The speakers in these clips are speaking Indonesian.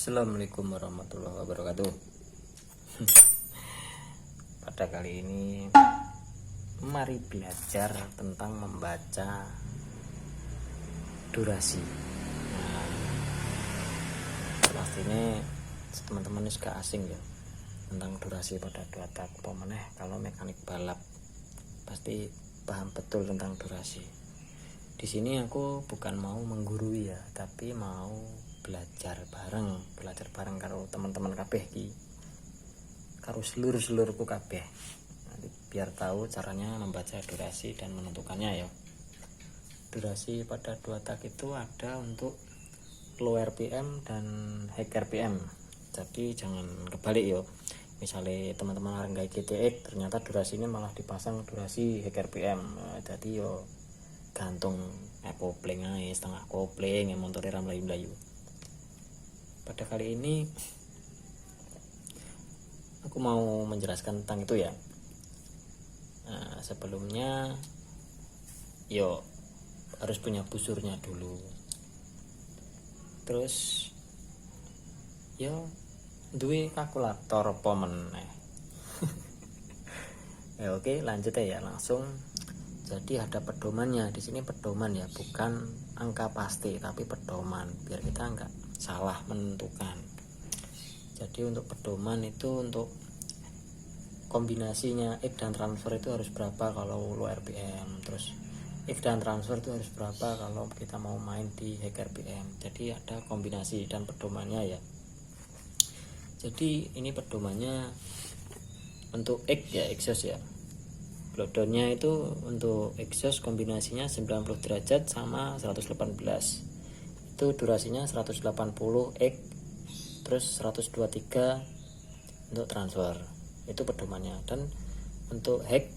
Assalamualaikum warahmatullahi wabarakatuh. Pada kali ini mari belajar tentang membaca durasi. Pastinya teman-teman ini suka asing ya tentang durasi pada dua tak. Pemeneh kalau mekanik balap pasti paham betul tentang durasi. Di sini aku bukan mau menggurui ya, tapi mau belajar bareng karo teman-teman kabeh ki, karo seluruhku kabeh. Nanti biar tahu caranya membaca durasi dan menentukannya ya. Durasi pada dua tak itu ada untuk low RPM dan high RPM. Jadi jangan kebalik yo. Misalnya teman-teman hargai GTX, ternyata durasinya malah dipasang durasi high RPM. Jadi yo gantung kopling aja, setengah kopling yang motornya melayu-melayu. Pada kali ini aku mau menjelaskan tentang itu ya. Nah, sebelumnya yo harus punya busurnya dulu. Terus yo duwe kalkulator apa meneh. Ya oke, lanjut ya langsung. Jadi ada pedomannya. Di sini pedoman ya, bukan angka pasti tapi pedoman biar kita enggak salah menentukan. Jadi untuk pedoman itu untuk kombinasinya X dan transfer itu harus berapa kalau low RPM, terus X dan transfer itu harus berapa kalau kita mau main di high RPM. Jadi ada kombinasi dan pedomannya ya. Jadi ini pedomannya untuk X ya, exhaust ya. Blowdownnya itu untuk exhaust kombinasinya 90 derajat sama 118. Itu durasinya 180 X terus 123 untuk transfer. Itu pedomannya. Dan untuk high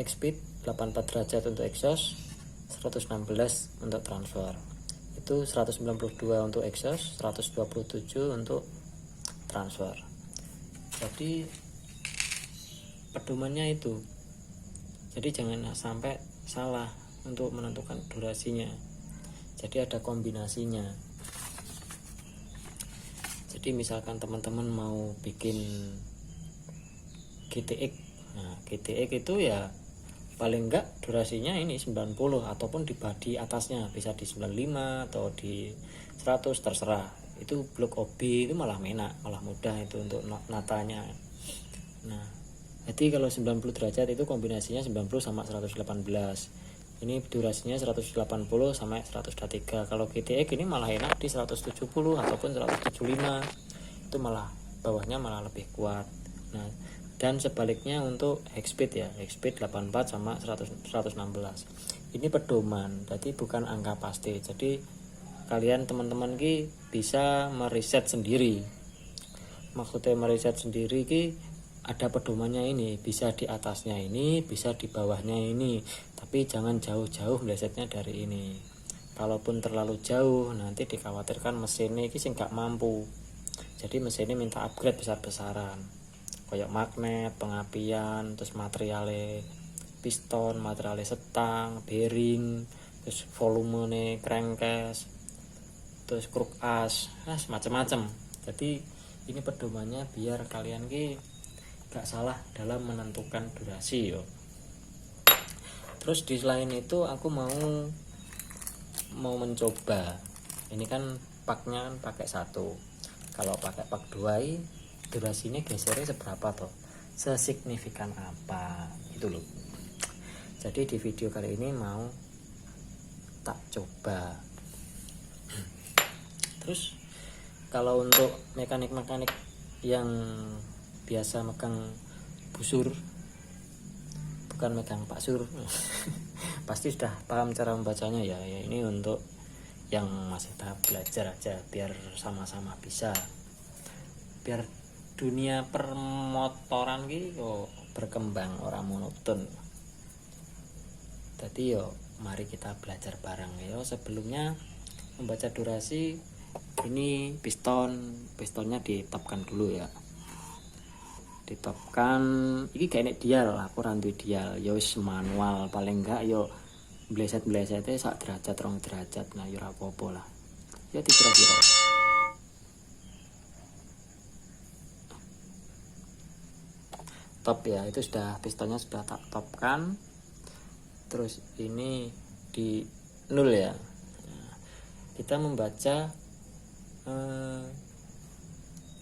speed 84 derajat untuk exhaust, 116 untuk transfer. Itu 192 untuk exhaust, 127 untuk transfer. Jadi pedomannya itu. Jadi jangan sampai salah untuk menentukan durasinya. Jadi ada kombinasinya. Jadi misalkan teman-teman mau bikin GTX. Nah, GTX itu ya paling enggak durasinya ini 90 ataupun di body atasnya bisa di 95 atau di 100 terserah. Itu blok OB itu malah enak, malah mudah itu untuk natanya. Nah, jadi kalau 90 derajat itu kombinasinya 90 sama 118. Ini durasinya 180 sama 123. Kalau GTX ini malah enak di 170 ataupun 175. Itu malah bawahnya malah lebih kuat. Nah, dan sebaliknya untuk high speed ya, high speed 84 sama 116. Ini pedoman, jadi bukan angka pasti. Jadi kalian teman-teman ki bisa meriset sendiri. Maksudnya meriset sendiri ki ada pedomannya ini, bisa di atasnya ini, bisa di bawahnya ini, tapi jangan jauh-jauh melesetnya dari ini. Kalaupun terlalu jauh nanti dikhawatirkan mesinnya ini sih nggak mampu. Jadi mesinnya minta upgrade besar-besaran, kayak magnet, pengapian, terus materialnya piston, materialnya setang, bearing, terus volumenya crankcase, terus kruk as, macam-macam. Jadi ini pedomannya biar kalian ki gak salah dalam menentukan durasi yo. Terus di selain itu aku mau mencoba. Ini kan paknya kan pakai 1. Kalau pakai pak 2 durasinya gesernya seberapa toh? Sesignifikan apa? Itu loh. Jadi di video kali ini mau tak coba. Terus kalau untuk mekanik-mekanik yang biasa megang busur, bukan megang paksur, pasti sudah paham cara membacanya ya. Ini untuk yang masih tahap belajar aja biar sama-sama bisa, biar dunia permotoran ki yo berkembang orang monoton. Jadi yo mari kita belajar bareng yo. Sebelumnya membaca durasi, ini pistonnya ditopkan dulu ya. Ditopkan iki gak enek dial, aku randu dial ya wis manual, paling enggak yo bleset-blesete sak derajat 2 derajat. Nah yo ora apa-apa lah ya, dikira-kira top ya, itu sudah pistonnya sudah tak topkan. Terus ini di 0 ya. Nah, kita membaca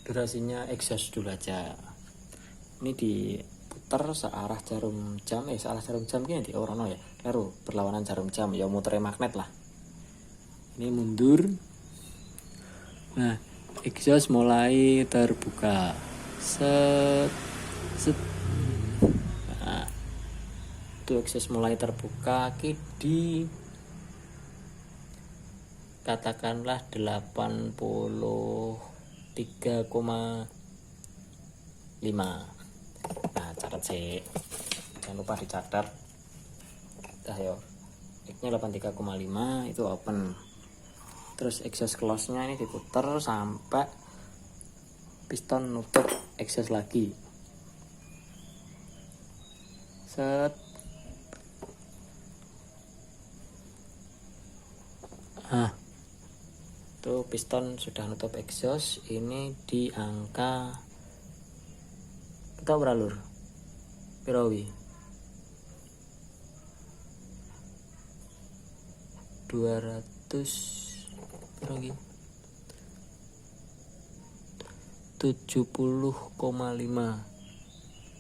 durasinya exhaust dulu aja. Ini diputar searah jarum jam, searah jarum jam gini di orono ya, lalu berlawanan jarum jam ya, muternya magnet lah. Ini mundur. Nah, exhaust mulai terbuka. Set. Nah, itu exhaust mulai terbuka di katakanlah 83,5. Nah, catat sih, jangan lupa dicatat. Dah yo, X-nya 83,5 itu open. Terus exhaust close-nya ini diputar sampai piston nutup exhaust lagi. Set. Nah, itu piston sudah nutup exhaust. Ini di angka kita beralur pirawi 270,5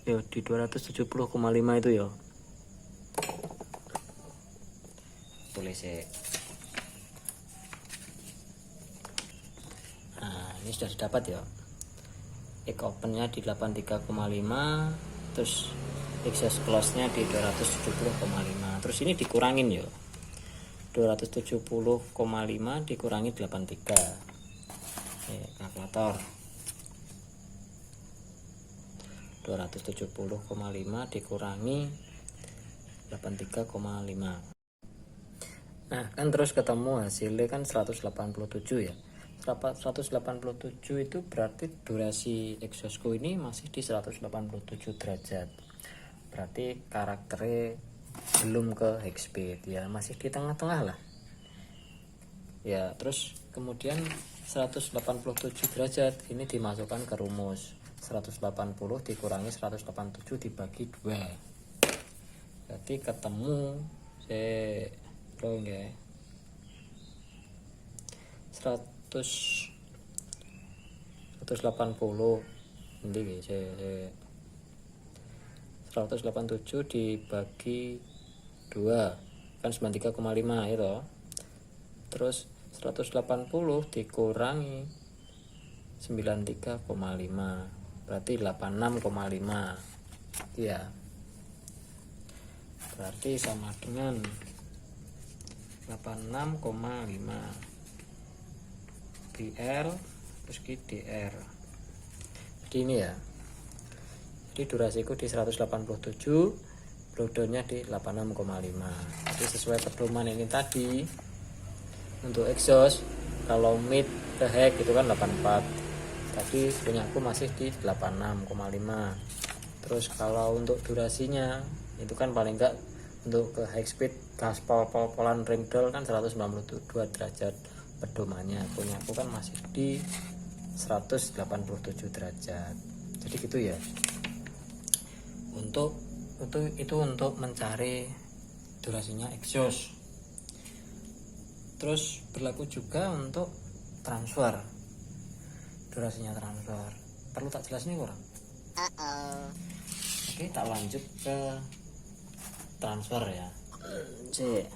ya, di 270,5 itu ya, tulis sih. Nah, ini sudah didapat ya, X opennya di 83,5, terus exhaust close nya di 270,5. Terus ini dikurangin ya, 270,5 dikurangi 83. Kalkulator, 270,5 dikurangi 83,5. Nah, kan terus ketemu hasilnya kan 187 ya. 187 itu berarti durasi exhaustku ini masih di 187 derajat. Berarti karakternya belum ke high speed ya, masih di tengah-tengah lah. Ya, terus kemudian 187 derajat ini dimasukkan ke rumus. 180 dikurangi 187 dibagi 2. Berarti ketemu 180 ini 187 dibagi 2 kan 93,5 itu. Terus 180 dikurangi 93,5 berarti 86,5 ya. Berarti sama dengan 86,5 BL terus DR. Jadi ini ya, jadi durasiku di 187, breakdownnya di 86,5. Jadi sesuai pedoman ini tadi, untuk exhaust kalau mid ke high itu kan 84, tapi punya aku masih di 86,5. Terus kalau untuk durasinya itu kan paling enggak untuk ke high speed gas pol-polan ringdoll kan 192 derajat pedomannya, punya aku kan masih di 187 derajat. Jadi gitu ya, untuk mencari durasinya exhaust. Terus berlaku juga untuk transfer, durasinya transfer. Perlu tak jelasin kurang? Oke, tak lanjut ke transfer ya. Cek,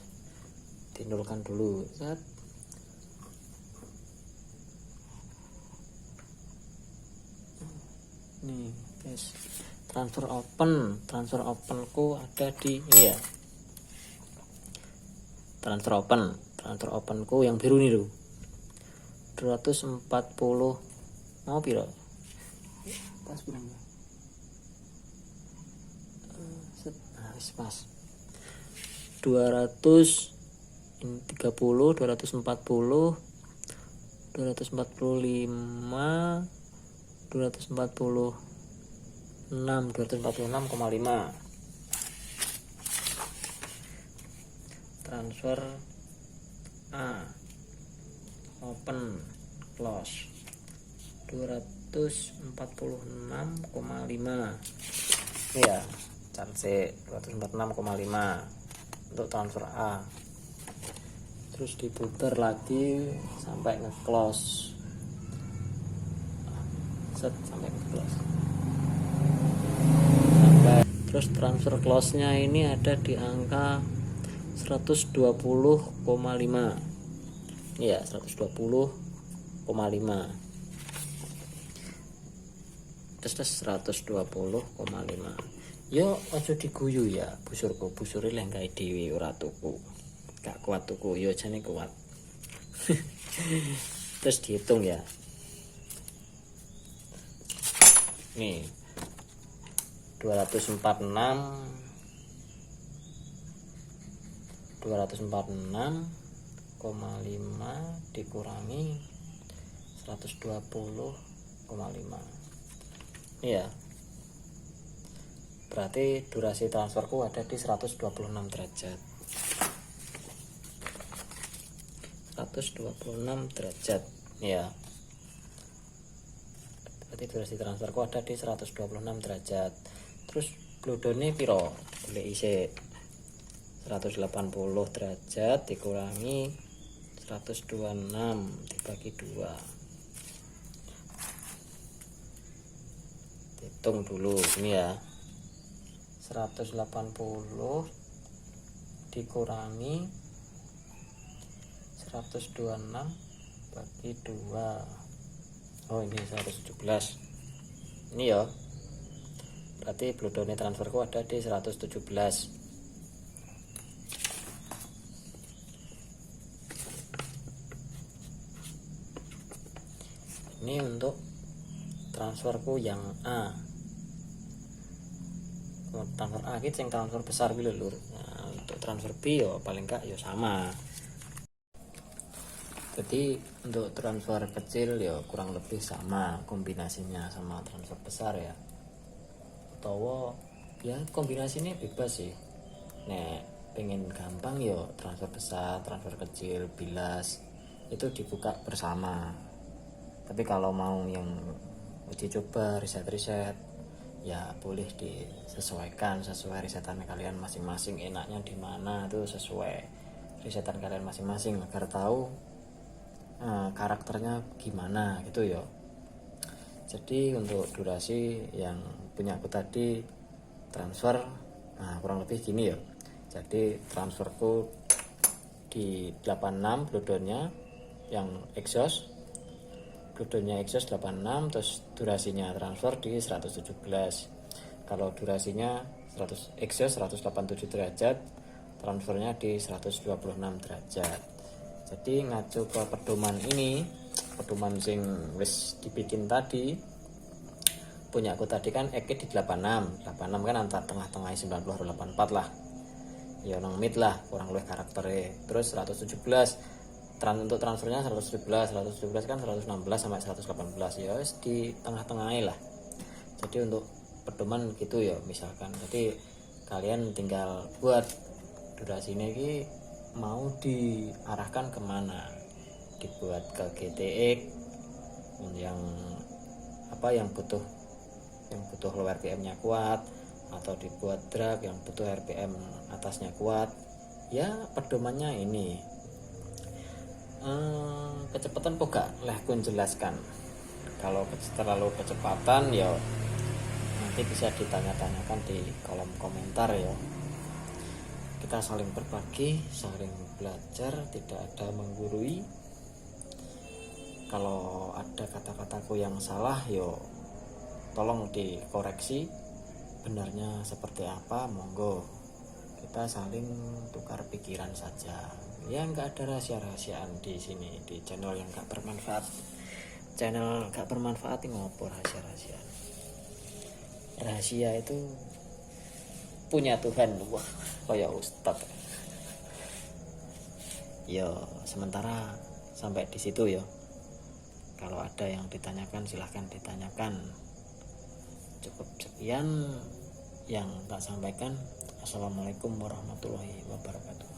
tindulkan dulu. Set. Nih guys, transfer openku ada di ini ya, transfer openku yang biru nih tuh 240 mau piro pas bilang pas 230 240 245 246,5 transfer A open close 246,5. Ini ya cat C 246,5 untuk transfer A. Terus diputar lagi sampai nge-close. Set sampai nge-close. Terus transfer close-nya ini ada di angka 120,5. Ya, 120,5. Terus 120,5. Yo aja diguyu ya, busurku busure lek gawe dhewe ora tuku. Gak kuat tuku, yo jane kuat. Terus dihitung ya. Nih 246,5 dikurangi 120,5. Iya. Berarti durasi transferku ada di 126 derajat. 126 derajat. Ya. Berarti durasi transferku ada di 126 derajat. Terus bludone piro? Boleh isi 180 derajat dikurangi 126 dibagi 2. Hitung dulu ini ya. 180 dikurangi 126 bagi 2. Oh ini 117. Ini ya. Berarti bludone transferku ada di 117. Ini untuk transferku yang A. Transfer A gitu yang transfer besar gitu lur. Nah, untuk transfer B yo paling enggak yo sama. Jadi untuk transfer kecil ya kurang lebih sama kombinasinya sama transfer besar ya. Atau ya kombinasinya bebas sih. Nah, pengen gampang yo transfer besar, transfer kecil, bilas itu dibuka bersama. Tapi kalau mau yang uji coba, riset-riset ya boleh disesuaikan sesuai risetan kalian masing-masing, enaknya di mana tuh sesuai risetan kalian masing-masing agar tahu karakternya gimana gitu ya. Jadi untuk durasi yang punya aku tadi transfer kurang lebih gini ya. Jadi transferku di 86 bludonnya yang exhaust 86, terus durasinya transfer di 117. Kalau durasinya 100 exhaust 187 derajat, transfernya di 126 derajat. Jadi ngacu ke pedoman ini, pedoman sing wis dibikin tadi, punya aku tadi kan EK di 86 kan antar tengah-tengah 90 atau 84 lah ya, nang mid lah kurang lebih karakternya. Terus 117 untuk transfernya 117 kan 116 sampai 118 ya di tengah-tengah lah. Jadi untuk pedoman gitu ya misalkan. Jadi kalian tinggal buat durasinya ini mau diarahkan kemana, dibuat ke GTX yang apa yang butuh low RPM nya kuat, atau dibuat drag yang butuh RPM atasnya kuat ya. Pedomannya ini kecepatan kok gak lah kun jelaskan. Kalau terlalu kecepatan ya nanti bisa ditanya-tanyakan di kolom komentar ya. Kita saling berbagi, saling belajar, tidak ada menggurui. Kalau ada kata-kataku yang salah yo tolong dikoreksi, benarnya seperti apa monggo. Kita saling tukar pikiran saja ya, nggak ada rahasia-rahasiaan di sini, di channel yang nggak bermanfaat. Channel nggak bermanfaat ini ngopo rahasia-rahasiaan. Rahasia itu punya Tuhan. Wah kayak ustad. Yo sementara sampai di situ ya. Kalau ada yang ditanyakan silahkan ditanyakan. Cukup sekian yang tak sampaikan. Assalamualaikum warahmatullahi wabarakatuh.